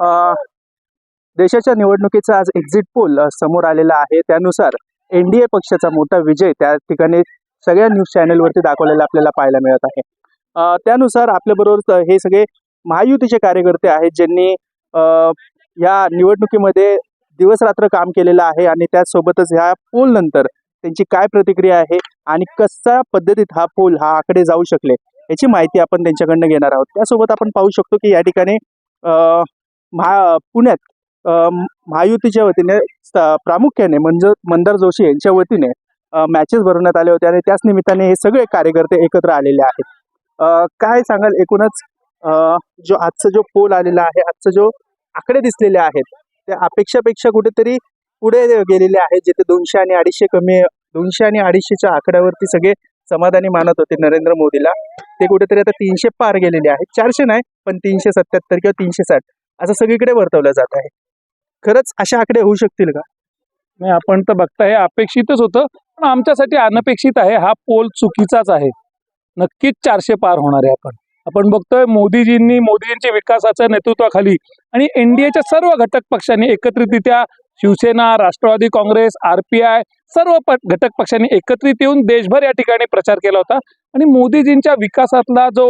अ, देशाच्या निवडणुकीचा आज एक्झिट पोल समोर आलेला आहे. त्यानुसार एनडीए पक्षाचा मोठा विजय त्या ठिकाणी सगळ्या न्यूज चॅनलवरती दाखवलेला आपल्याला पाहायला मिळत आहे. त्यानुसार आपल्याबरोबर हे सगळे महायुतीचे कार्यकर्ते आहेत, ज्यांनी या निवडणुकीमध्ये दिवसरात्र काम केलेलं आहे आणि त्याचसोबतच ह्या पोल नंतर त्यांची काय प्रतिक्रिया आहे आणि कशा पद्धतीत हा आकडे जाऊ शकले याची माहिती आपण त्यांच्याकडनं घेणार आहोत. त्यासोबत आपण पाहू शकतो की या ठिकाणी पुण्यात महायुतीच्या वतीने प्रामुख्याने मंदार जोशी यांच्या वतीने मॅचेस भरवण्यात आले होते आणि त्याच निमित्ताने हे सगळे कार्यकर्ते एकत्र आलेले आहेत. काय सांगाल एकूणच आजचा जो पोल आलेला आहे, आजचा जो आकडे दिसलेले आहेत त्या अपेक्षापेक्षा कुठेतरी पुढे गेलेले आहेत, जिथे 200 आणि 250च्या आकड्यावरती सगळे समाधानी मानत होते नरेंद्र मोदीला. ते कुठेतरी आता 300 पार गेलेले आहेत. 400 नाही पण 377 किंवा 360 असं सगळीकडे वर्तवलं जात आहे. खरंच अशा आकडे होऊ शकतील का? नाही, आपण तर बघता हे अपेक्षितच होतं, पण आमच्यासाठी अनपेक्षित आहे. हा पोल चुकीचाच आहे. नक्कीच 400 पार होणार आहे. आपण बघतोय मोदीजींच्या विकासाच्या नेतृत्वाखाली आणि एनडीएच्या सर्व घटक पक्षांनी एकत्रितरित्या शिवसेना, राष्ट्रवादी काँग्रेस, RPI सर्व घटक पक्षांनी एकत्रित येऊन देशभर या ठिकाणी प्रचार केला होता आणि मोदीजींच्या विकासातला जो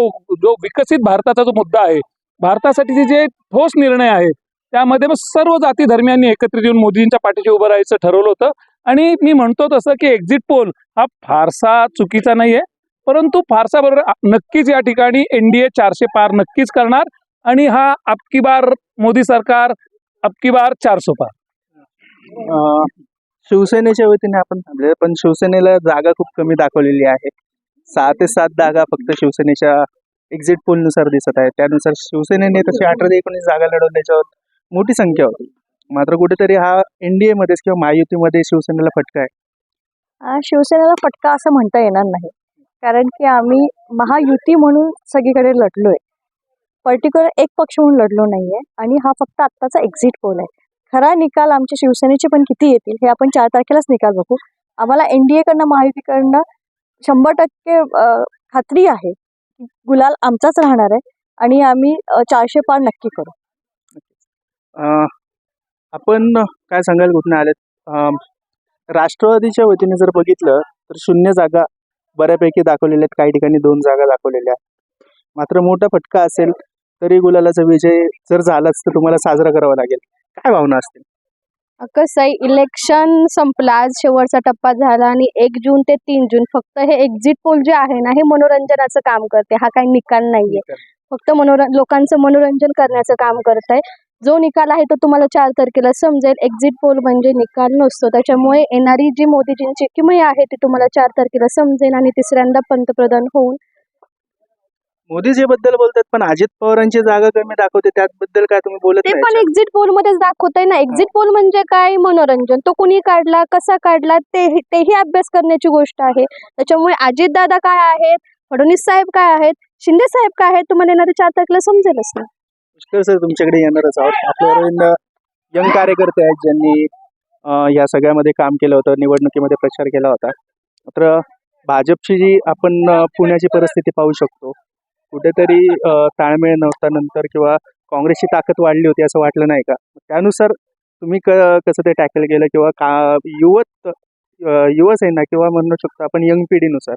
विकसित भारताचा जो मुद्दा आहे, भारतासाठी जे ठोस निर्णय आहेत, त्यामध्ये मग सर्व जाती धर्मियांनी एकत्रित येऊन मोदींच्या पाठीशी उभं राहायचं ठरवलं होतं. आणि मी म्हणतो तसं की एक्झिट पोल हा फारसा चुकीचा नाहीये, परंतु फारसा बरोबर नक्कीच या ठिकाणी एनडीए 400 पार नक्कीच करणार आणि हा अबकी बार मोदी सरकार, अबकी बार 400 पार. शिवसेनेच्या वतीने आपण थांबले, पण शिवसेनेला जागा खूप कमी दाखवलेली आहे. 6 ते 7 जागा फक्त शिवसेनेच्या एक्झिट पोलनुसार दिसत आहे. त्यानुसार शिवसेनेने तशी 18 ते 19 जागा लढवण्याच्यावर मोठी संख्या होती. मात्र कुठेतरी हा एनडीए मध्येच किंवा महायुतीमध्ये शिवसेनेला फटका आहे. शिवसेनेला फटका असं म्हणता येणार नाही, कारण की आम्ही महायुती म्हणून सगळीकडे लढलोय. पर्टिक्युलर एक पक्ष म्हणून लढलो नाहीये आणि हा फक्त आत्ताचा एक्झिट पोल आहे. खरा निकाल आमच्या शिवसेनेचे पण किती येतील हे आपण 4 तारखेलाच निकाल बघू. आम्हाला एनडीए कडनं महायुतीकडनं 100% खात्री आहे की गुलाल आमचाच राहणार आहे आणि आम्ही 400 पार नक्की करू. आपण काय सांगाल कुठून आलेत? राष्ट्रवादीच्या वतीने जर बघितलं तर 0 जागा बऱ्यापैकी दाखवलेल्या आहेत, काही ठिकाणी 2 जागा दाखवलेल्या आहेत. मात्र मोठा फटका असेल तरी गुलालाचा विजय जर झालाच तर तुम्हाला साजरा करावा लागेल. काय भावना असतील? कसं आहे, इलेक्शन संपला, आज शेवटचा टप्पा झाला आणि 1 जून ते 3 जून फक्त हे एक्झिट पोल जे आहे ना, हे मनोरंजनाचं काम करते. हा काही निकाल नाहीये, फक्त लोकांचं मनोरंजन करण्याचं काम करत आहे. जो निकाल आहे तो तुम्हाला 4 तारखेला समजेल. एक्झिट पोल म्हणजे निकाल नसतो. त्याच्यामुळे येणारी जी मोदीजींची किमया आहे ती तुम्हाला 4 तारखेला समजेल आणि तिसऱ्यांदा पंतप्रधान होऊन. मोदीजी बद्दल बोलतात पण अजित पवारांची जागा कमी दाखवते, त्याबद्दल काय तुम्ही बोलत ते नाही? पण एक्झिट पोल मध्येच दाखवतंय ना. एक्झिट पोल म्हणजे काय? मनोरंजन. तो कुणी काढला, कसा काढला, तेही अभ्यास करण्याची गोष्ट आहे. त्याच्यामुळे अजितदादा काय आहेत, फडणवीस साहेब काय आहेत, शिंदे साहेब काय आहेत, तुम्हाला येणाऱ्या 4 तारखेला समजेलच ना. पुष्कर सर तुमच्याकडे येणारच आहोत. आपल्यावर यंग कार्यकर्ते आहेत ज्यांनी या सगळ्यामध्ये काम केलं होतं, निवडणुकीमध्ये प्रचार केला होता. मात्र भाजपची जी आपण पुण्याची परिस्थिती पाहू शकतो, कुठेतरी ताळमेळ नव्हता नंतर किंवा काँग्रेसची ताकद वाढली होती असं वाटलं नाही का? त्यानुसार तुम्ही कसं ते टॅकल केलं किंवा युवसेना किंवा म्हणू शकतो आपण यंग पिढीनुसार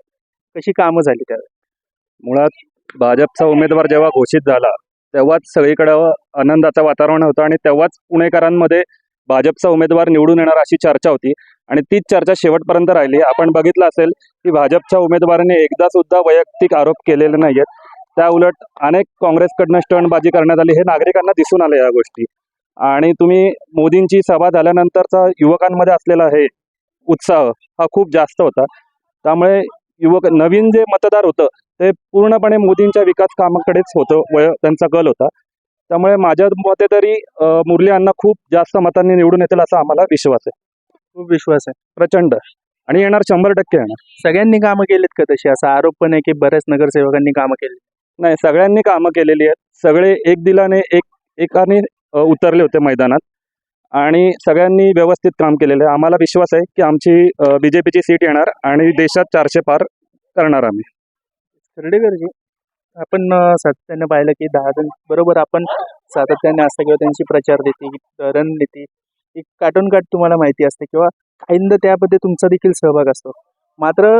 कशी कामं झाली त्यावेळेस? मुळात भाजपचा उमेदवार जेव्हा घोषित झाला तेव्हाच सगळीकडं आनंदाचं वातावरण होतं आणि तेव्हाच पुणेकरांमध्ये भाजपचा उमेदवार निवडून येणार अशी चर्चा होती आणि तीच चर्चा शेवटपर्यंत राहिली. आपण बघितलं असेल की भाजपच्या उमेदवाराने एकदा सुद्धा वैयक्तिक आरोप केलेले नाहीयेत. त्या उलट अनेक काँग्रेसकडनं स्टंटबाजी करण्यात आली. हे नागरिकांना दिसून आले या गोष्टी. आणि तुम्ही मोदींची सभा झाल्यानंतरचा युवकांमध्ये असलेला हे उत्साह हा खूप जास्त होता. त्यामुळे नवीन जे मतदार होतं ते पूर्णपणे मोदींच्या विकास कामाकडेच होतं, त्यांचा कल होता. त्यामुळे माझ्या मते तरी मुरली अण्णा खूप जास्त मतांनी निवडून येतील असा आम्हाला विश्वास आहे. खूप विश्वास आहे. प्रचंड. आणि येणार 100% येणार. सगळ्यांनी कामं केलीत का तशी? असा आरोप पण आहे की बऱ्याच नगरसेवकांनी कामं केली. नाही, सगळ्यांनी कामं केलेली आहेत. सगळे एक दिलाने एकाने उतरले होते मैदानात आणि सगळ्यांनी व्यवस्थित काम केलेलं आहे. आम्हाला विश्वास आहे की आमची BJPची सीट येणार आणि देशात 400 पार करणार आम्ही. खर्डेकरजी, आपण सातत्याने पाहिलं की 10 जण बरोबर आपण सातत्याने असतं किंवा त्यांची प्रचारनीती, रणनीती ही काटोनकाट तुम्हाला माहिती असते किंवा काहींदा त्यामध्ये तुमचा देखील सहभाग असतो. मात्र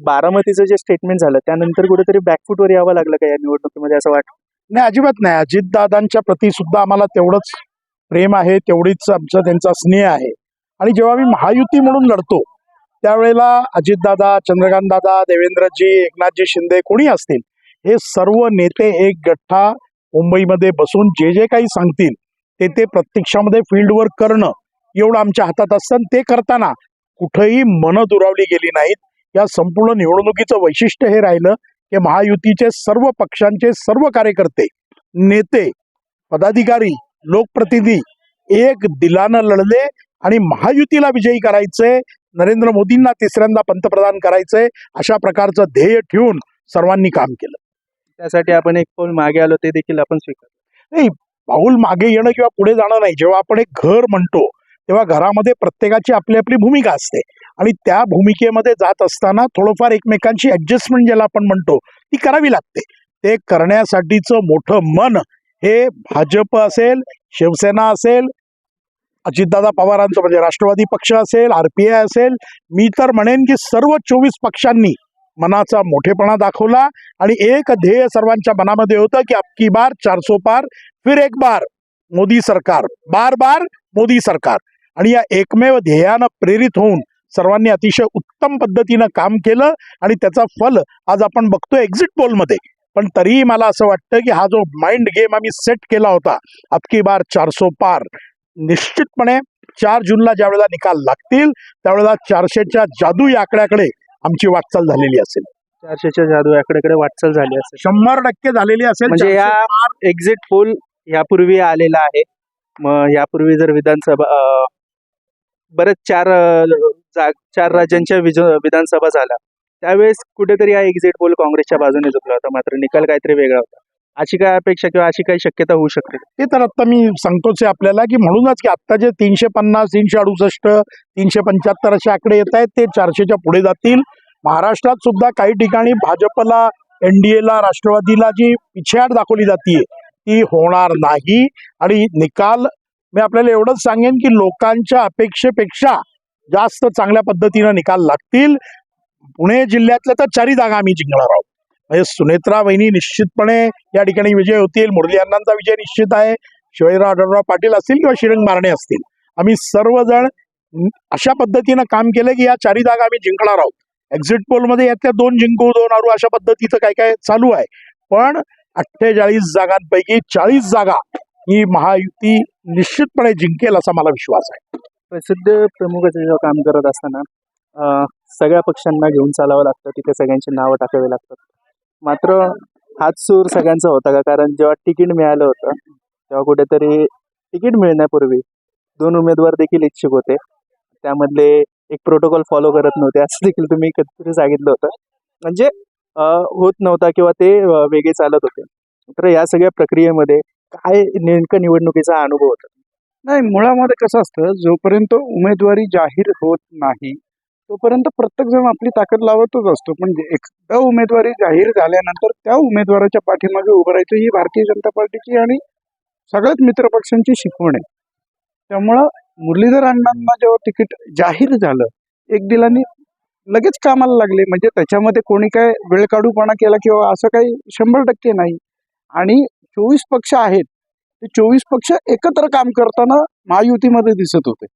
बारामतीचं जे स्टेटमेंट झालं त्यानंतर कुठेतरी बॅकफूटवर यावं लागलं का या निवडणुकीमध्ये असं वाटतं? नाही, अजिबात नाही. अजितदादांच्या प्रती सुद्धा आम्हाला तेवढंच प्रेम आहे, तेवढीच आमचा त्यांचा स्नेह आहे. आणि जेव्हा आम्ही महायुती म्हणून लढतो त्यावेळेला अजितदादा, चंद्रकांतदादा, देवेंद्रजी, एकनाथजी शिंदे कोणी असतील, हे सर्व नेते एक गठ्ठा मुंबईमध्ये बसून जे जे काही सांगतील ते प्रत्यक्षामध्ये फील्डवर करणं एवढं आमच्या हातात असतं. आणि ते करताना कुठेही मनं दुरावली गेली नाहीत. या संपूर्ण निवडणुकीचं वैशिष्ट्य हे राहिलं की महायुतीचे सर्व पक्षांचे सर्व कार्यकर्ते, नेते, पदाधिकारी, लोकप्रतिनिधी एक दिलानं लढले आणि महायुतीला विजयी करायचंय, नरेंद्र मोदींना तिसऱ्यांदा पंतप्रधान करायचंय, अशा प्रकारचं ध्येय ठेवून सर्वांनी काम केलं. त्यासाठी आपण एक पाऊल मागे आलो ते देखील आपण स्वीकारलं. नाही, पाऊल मागे येणं किंवा पुढे जाणं नाही. जेव्हा आपण एक घर म्हणतो तेव्हा घरामध्ये प्रत्येकाची आपली आपली भूमिका असते आणि त्या भूमिकेमध्ये जात असताना थोडंफार एकमेकांची ऍडजस्टमेंट ज्याला आपण म्हणतो ती करावी लागते. ते करण्यासाठीचं मोठं मन हे भाजप असेल, शिवसेना असेल, अजितदादा पवारांचं म्हणजे राष्ट्रवादी पक्ष असेल, RPI असेल, मी तर म्हणेन की सर्व 24 पक्षांनी मनाचा मोठेपणा दाखवला आणि एक ध्येय सर्वांच्या मनामध्ये होतं की अबकी बार 400 पार, फिर एक बार मोदी सरकार, बार बार मोदी सरकार. आणि या एकमेव ध्येयानं प्रेरित होऊन सर्वांनी अतिशय उत्तम पद्धतीनं काम केलं आणि त्याचा फल आज आपण बघतो एक्झिट पोलमध्ये. पण तरीही मला असं वाटतं की हा जो माइंड गेम आम्ही सेट केला होता, अबकी बार 400 पार, निश्चितपणे 4 जूनला ज्या वेळेला निकाल लागतील त्यावेळेला 400च्या जादू या आकड्याकडे आमची वाटचाल झालेली असेल. 400च्या जादू आकड्याकडे वाटचाल झाली असेल. 100% झालेली असेल. म्हणजे या एक्झिट पोल यापूर्वी आलेला आहे. मग यापूर्वी जर विधानसभा बरेच चार राज्यांच्या विधानसभा झाल्या त्यावेळेस कुठेतरी हा एक्झिट पोल काँग्रेसच्या बाजूने झुकला होता, मात्र निकाल काहीतरी वेगळा होता. अशी काय अपेक्षा किंवा अशी काही शक्यता होऊ शकते? ते तर आता मी सांगतोच आहे आपल्याला की म्हणूनच की आता जे 350, 368, 375 असे आकडे येत आहेत ते 400च्या पुढे जातील. महाराष्ट्रात सुद्धा काही ठिकाणी भाजपला, NDAला, राष्ट्रवादीला जी पिछेहाट दाखवली जाते ती होणार नाही. आणि निकाल मी आपल्याला एवढंच सांगेन की लोकांच्या अपेक्षेपेक्षा जास्त चांगल्या पद्धतीनं निकाल लागतील. पुणे जिल्ह्यातल्या तर 4 जागा आम्ही जिंकणार आहोत. म्हणजे सुनेत्रा वहिनी निश्चितपणे या ठिकाणी विजय होतील, मुरली अण्णांचा विजय निश्चित आहे, शिवाजीराव आढळराव पाटील असतील किंवा श्रीरंग मारणे असतील. आम्ही सर्वजण अशा पद्धतीनं काम केलं की या 4 जागा आम्ही जिंकणार आहोत. एक्झिट पोलमध्ये यातल्या 2 जिंकू 2 हरू अशा पद्धतीचं काय काय चालू आहे. पण 48 जागांपैकी 40 जागा ही महायुती निश्चितपणे जिंकेल असा मला विश्वास आहे. प्रसिद्ध प्रमुखाचं जेव्हा काम करत असताना सगळ्या पक्षांना घेऊन चालावं लागतं, तिथे सगळ्यांची नावं टाकावी लागतात. मात्र हाच सूर सगळ्यांचा होता का? कारण जेव्हा तिकीट मिळालं होतं तेव्हा कुठेतरी तिकीट मिळण्यापूर्वी 2 उमेदवार देखील इच्छुक होते, त्यामधले एक प्रोटोकॉल फॉलो करत नव्हते असं देखील तुम्ही कधीतरी सांगितलं होतं. म्हणजे होत नव्हता किंवा ते वेगळे चालत होते. तर या सगळ्या प्रक्रियेमध्ये काय नेमकं निवडणुकीचा अनुभव होता? नाही, मुळामध्ये कसं असतं, जोपर्यंत उमेदवारी जाहीर होत नाही तोपर्यंत प्रत्येक जण आपली ताकद लावतच असतो. पण एकदा उमेदवारी जाहीर झाल्यानंतर त्या उमेदवाराच्या पाठीमागे उभं राहायचं ही भारतीय जनता पार्टीची आणि सगळ्याच मित्रपक्षांची शिकवण आहे. त्यामुळं मुरलीधर अण्णांना जेव्हा तिकीट जाहीर झालं, एक दिलाने लगेच कामाला लागले. म्हणजे त्याच्यामध्ये कोणी काय वेळकाढूपणा केला किंवा असं काही 100% नाही. आणि 24 पक्ष आहेत, ते 24 पक्ष एकत्र काम करताना महायुतीमध्ये दिसत होते.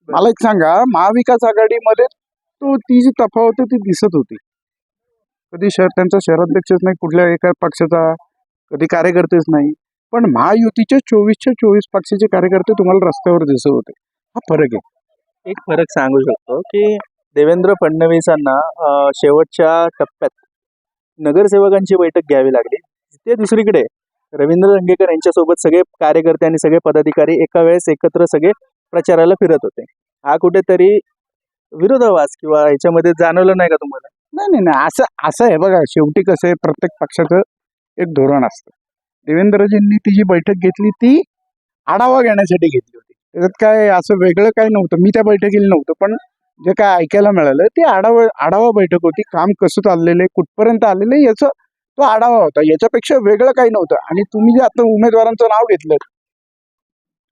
मला एक सांगा, महाविकास आघाडीमध्ये ती जी तफावत ती दिसत होती. कधी त्यांचा शहराध्यक्षच नाही कुठल्या एका पक्षाचा, कधी कार्यकर्तेच नाही. पण महायुतीच्या 24च्या 24 पक्षाचे कार्यकर्ते तुम्हाला रस्त्यावर दिसत होते. हा फरक आहे. एक फरक सांगू शकतो की देवेंद्र फडणवीसांना शेवटच्या टप्प्यात नगरसेवकांची बैठक घ्यावी लागली. ते दुसरीकडे रवींद्र दंगेकर यांच्यासोबत सगळे कार्यकर्ते आणि सगळे पदाधिकारी एका वेळेस एकत्र सगळे प्रचाराला फिरत होते. हा कुठेतरी विरोधाभास किंवा ह्याच्यामध्ये जाणवलं नाही का तुम्हाला? नाही, असं आहे बघा, शेवटी कसं आहे, प्रत्येक पक्षाचं एक धोरण असतं. देवेंद्रजींनी ती जी बैठक घेतली ती आढावा घेण्यासाठी घेतली होती. त्याच्यात काय असं वेगळं काही नव्हतं. मी त्या बैठकीला नव्हतं, पण जे काय ऐकायला मिळालं ते आढावा बैठक होती. काम कसं चाललेलं आहे, कुठपर्यंत आलेलं आहे याचं तो आढावा होता. याच्यापेक्षा वेगळं काही नव्हतं. आणि तुम्ही जे आता उमेदवारांचं नाव घेतलं,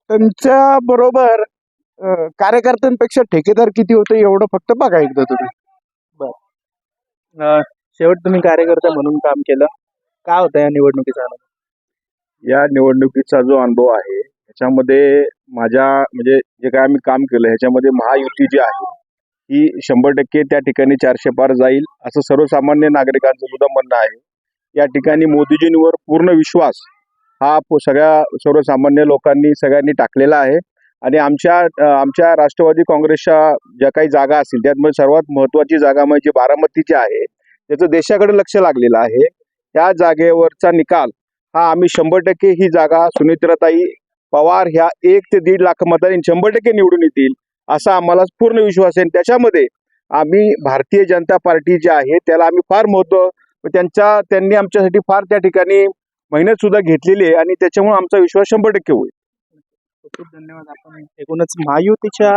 त्यांच्या बरोबर कार्यकर्त्यांपेक्षा ठेकेदार किती होते एवढं फक्त बघा एकदा तुम्ही. शेवट तुम्ही कार्यकर्ता म्हणून काम केलं, काय होतं या निवडणुकीचा अनुभव? या निवडणुकीचा जो अनुभव आहे ह्याच्यामध्ये माझ्या म्हणजे जे काय आम्ही काम केलं ह्याच्यामध्ये महायुती जी आहे ही 100% त्या ठिकाणी 400 पार जाईल असं सर्वसामान्य नागरिकांचं सुद्धा म्हणणं आहे. या ठिकाणी मोदीजींवर पूर्ण विश्वास हा सगळ्या सर्वसामान्य लोकांनी सगळ्यांनी टाकलेला आहे. आणि आमच्या राष्ट्रवादी काँग्रेसच्या ज्या काही जागा असतील त्यामध्ये सर्वात महत्त्वाची जागा म्हणजे बारामतीची आहे, त्याचं देशाकडे लक्ष लागलेलं आहे. त्या जागेवरचा निकाल हा आम्ही 100% ही जागा सुनेत्राताई पवार ह्या 1 ते 1.5 लाख मतांनी 100% निवडून येतील असा आम्हाला पूर्ण विश्वास आहे. त्याच्यामध्ये आम्ही भारतीय जनता पार्टी जी आहे त्याला आम्ही फार महत्त्व, त्यांनी आमच्यासाठी फार त्या ठिकाणी मेहनत सुद्धा घेतलेली आहे आणि त्याच्यामुळे आमचा विश्वास 100% होईल. खूप धन्यवाद. आपण एकूणच महायुतीच्या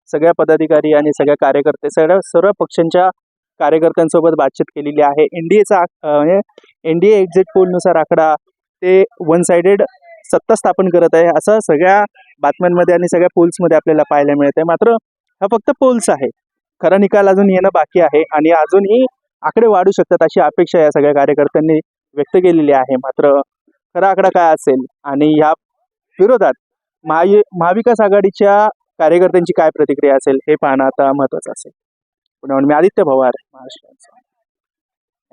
सगळ्या पदाधिकारी आणि सगळ्या कार्यकर्ते सर्व पक्षांच्या कार्यकर्त्यांसोबत बातचीत केलेली आहे. एनडीए एक्झिट पोलनुसार आकडा ते वन साइडेड सत्ता स्थापन करत आहे असं सगळ्या बातम्यांमध्ये आणि सगळ्या पोल्समध्ये आपल्याला पाहायला मिळत आहे. मात्र हा फक्त पोल्स आहे, खरा निकाल अजून येणं बाकी आहे आणि अजूनही आकडे वाढू शकतात अशी अपेक्षा या सगळ्या कार्यकर्त्यांनी व्यक्त केलेली आहे. मात्र खरा आकडा काय असेल आणि या विरोधात महाविकास आघाडीच्या कार्यकर्त्यांची काय प्रतिक्रिया असेल हे पाहणं आता महत्त्वाचं असेल. पुण्याहून मी आदित्य पवार, महाराष्ट्र.